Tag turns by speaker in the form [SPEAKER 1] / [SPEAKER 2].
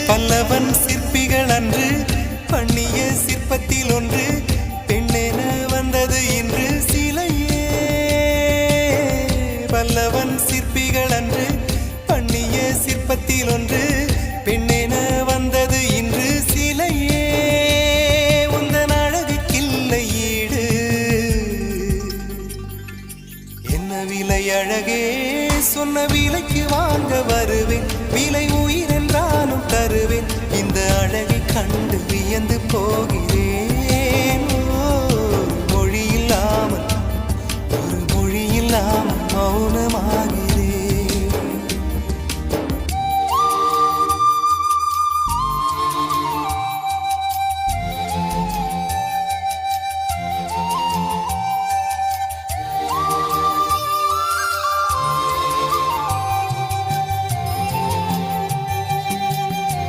[SPEAKER 1] பல்லவன் சிற்பிகள் அன்று பண்ணிய சிற்பத்தில் ஒன்று பெண்ணென வந்தது இன்று சிலையே. பல்லவன் சிற்பிகள் அன்று பண்ணிய சிற்பத்தில் ஒன்று பெண்ணென வந்தது இன்று சிலையே. உந்தன் அழகுக்கில்லை ஈடு, என்ன விலை அழகே, சொன்ன விலைக்கு வாங்க வருவேன், விலை உயிர் என்றாலும் தருவேன். இந்த அழகை கண்டு வியந்து போகிறேன்.